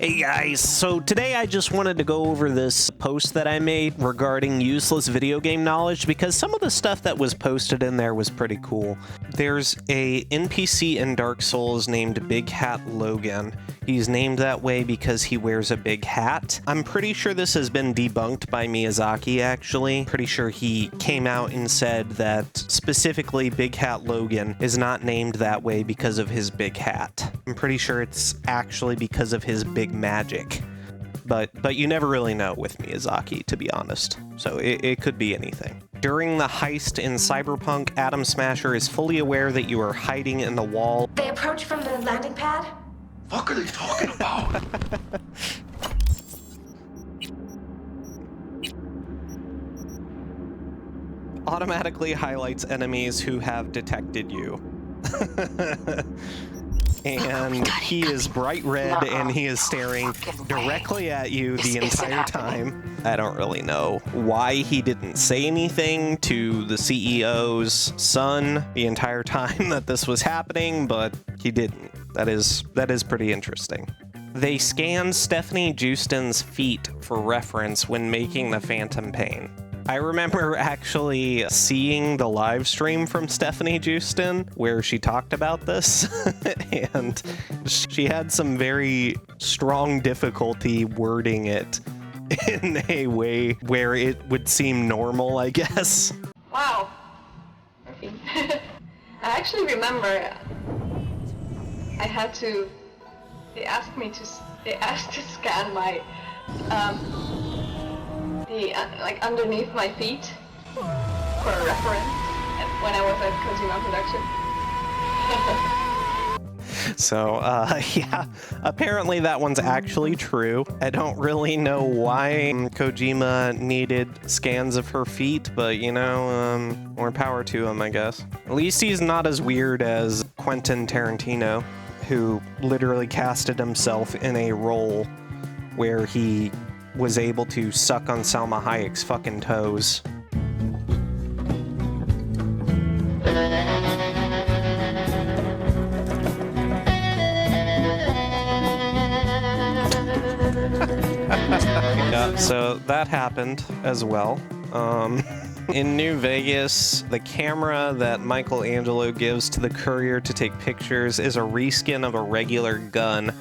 Hey guys, so today I just wanted to go over this post that I made regarding useless video game knowledge because some of the stuff that was posted in there was pretty cool. There's a NPC in Dark Souls named Big Hat Logan. He's named that way because he wears a big hat. I'm pretty sure this has been debunked by Miyazaki, actually. Pretty sure he came out and said that specifically Big Hat Logan is not named that way because of his big hat. I'm pretty sure it's actually because of his big magic. But you never really know with Miyazaki, to be honest. So it could be anything. During the heist in Cyberpunk, Atom Smasher is fully aware that you are hiding in the wall. They approach from the landing pad? What are they talking about? Automatically highlights enemies who have detected you. And he is bright red and he is staring directly at you the entire time. I don't really know why he didn't say anything to the CEO's son the entire time that this was happening, but he didn't. That is pretty interesting. They scanned Stephanie Justin's feet for reference when making the Phantom Pain. I remember actually seeing the live stream from Stephanie Justin where she talked about this, and she had some very strong difficulty wording it in a way where it would seem normal, I guess. Wow. I actually remember they asked to scan my, like underneath my feet for a reference when I was at Kojima Production. So, yeah, apparently that one's actually true. I don't really know why Kojima needed scans of her feet, but, you know, more power to him, I guess. At least he's not as weird as Quentin Tarantino, who literally casted himself in a role where he was able to suck on Salma Hayek's fucking toes. Yeah, so that happened as well. In New Vegas, the camera that Michelangelo gives to the courier to take pictures is a reskin of a regular gun.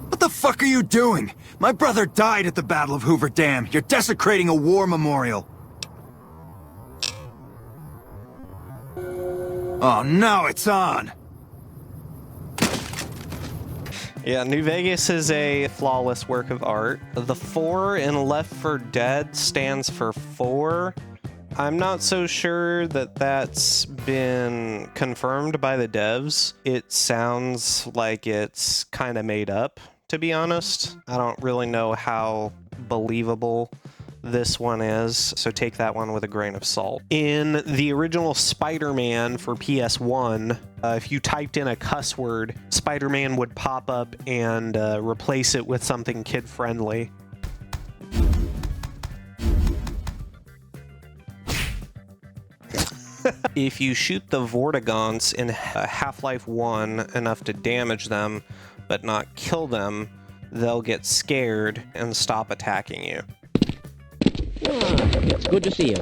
What the fuck are you doing? My brother died at the Battle of Hoover Dam. You're desecrating a war memorial. Oh, now it's on. Yeah, New Vegas is a flawless work of art. The 4 in Left 4 Dead stands for 4. I'm not so sure that that's been confirmed by the devs. It sounds like it's kind of made up, to be honest. I don't really know how believable this one is, so take that one with a grain of salt. In the original Spider-Man for PS1, if you typed in a cuss word, Spider-Man would pop up and replace it with something kid-friendly. If you shoot the Vortigaunts in Half-Life 1 enough to damage them, but not kill them, they'll get scared and stop attacking you. It's good to see you.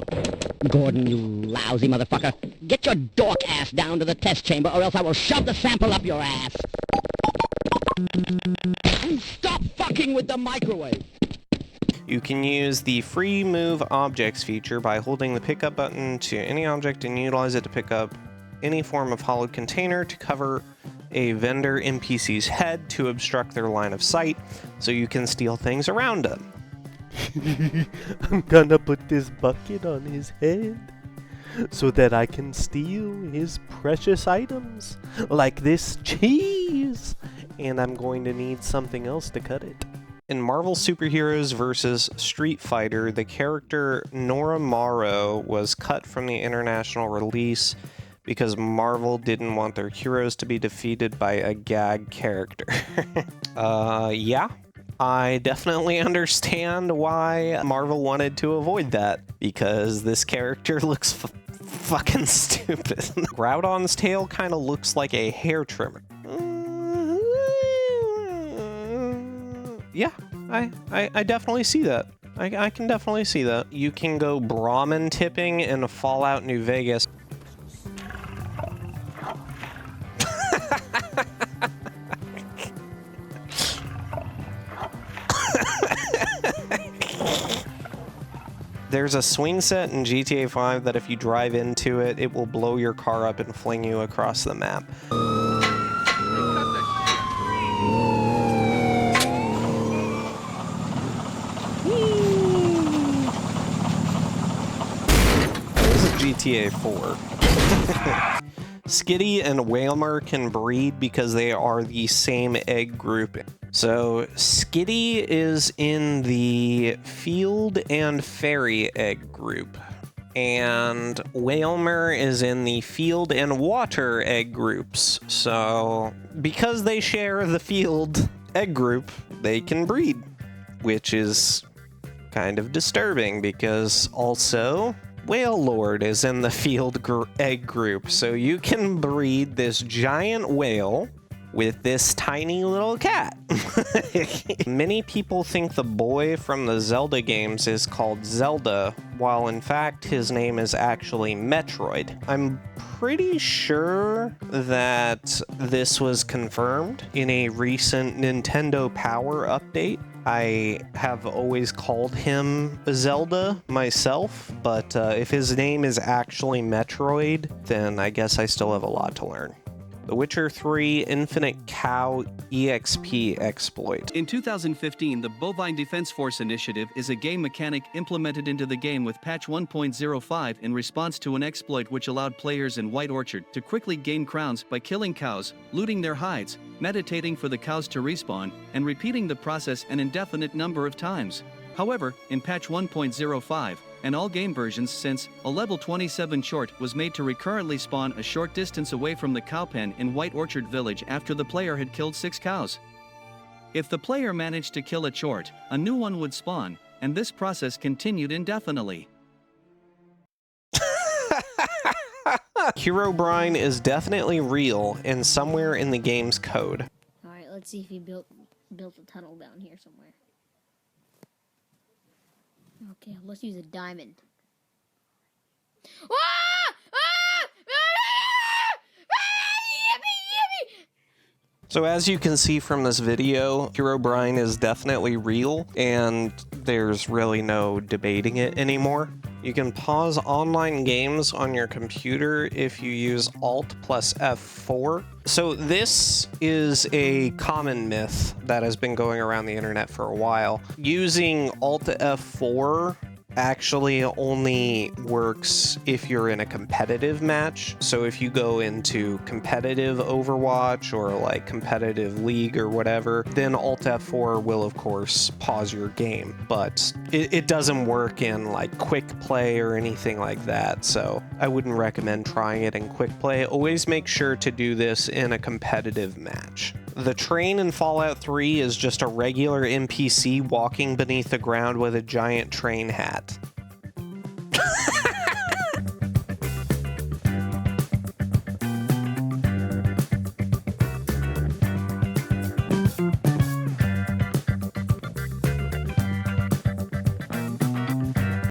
Gordon, you lousy motherfucker. Get your dork ass down to the test chamber or else I will shove the sample up your ass. And stop fucking with the microwave. You can use the free move objects feature by holding the pickup button to any object and utilize it to pick up any form of hollowed container to cover a vendor NPC's head to obstruct their line of sight so you can steal things around them. I'm gonna put this bucket on his head so that I can steal his precious items, like this cheese, and I'm going to need something else to cut it. In Marvel Superheroes vs. Street Fighter, the character Nora Morrow was cut from the international release because Marvel didn't want their heroes to be defeated by a gag character. Yeah. I definitely understand why Marvel wanted to avoid that, because this character looks fucking stupid. Groudon's tail kind of looks like a hair trimmer. Yeah, I definitely see that. I can definitely see that. You can go Brahmin tipping in Fallout New Vegas. There's a swing set in GTA 5 that if you drive into it, it will blow your car up and fling you across the map. This is GTA 4. Skitty and Whalmer can breed because they are the same egg group. So Skitty is in the field and fairy egg group, and Whalmer is in the field and water egg groups. So because they share the field egg group, they can breed, which is kind of disturbing because also Whale Lord is in the field egg group, so you can breed this giant whale with this tiny little cat. Many people think the boy from the Zelda games is called Zelda, while in fact his name is actually Metroid. I'm pretty sure that this was confirmed in a recent Nintendo Power update. I have always called him Zelda myself, but if his name is actually Metroid, then I guess I still have a lot to learn. The Witcher 3 Infinite Cow EXP exploit. In 2015, the Bovine Defense Force Initiative is a game mechanic implemented into the game with patch 1.05 in response to an exploit which allowed players in White Orchard to quickly gain crowns by killing cows, looting their hides, meditating for the cows to respawn, and repeating the process an indefinite number of times. However, in patch 1.05, and all game versions since, a level 27 short was made to recurrently spawn a short distance away from the cow pen in White Orchard Village after the player had killed 6 cows. If the player managed to kill a chort, a new one would spawn, and this process continued indefinitely. Herobrine is definitely real and somewhere in the game's code. Alright, let's see if he built a tunnel down here somewhere. Okay, let's use a diamond. So as you can see from this video, Herobrine is definitely real, and there's really no debating it anymore. You can pause online games on your computer if you use Alt plus F4. So this is a common myth that has been going around the internet for a while. Using Alt F4 actually only works if you're in a competitive match. So if you go into competitive Overwatch or like competitive League or whatever, then Alt F4 will of course pause your game, but it doesn't work in like quick play or anything like that. So I wouldn't recommend trying it in quick play. Always make sure to do this in a competitive match. The train in Fallout 3 is just a regular NPC walking beneath the ground with a giant train hat.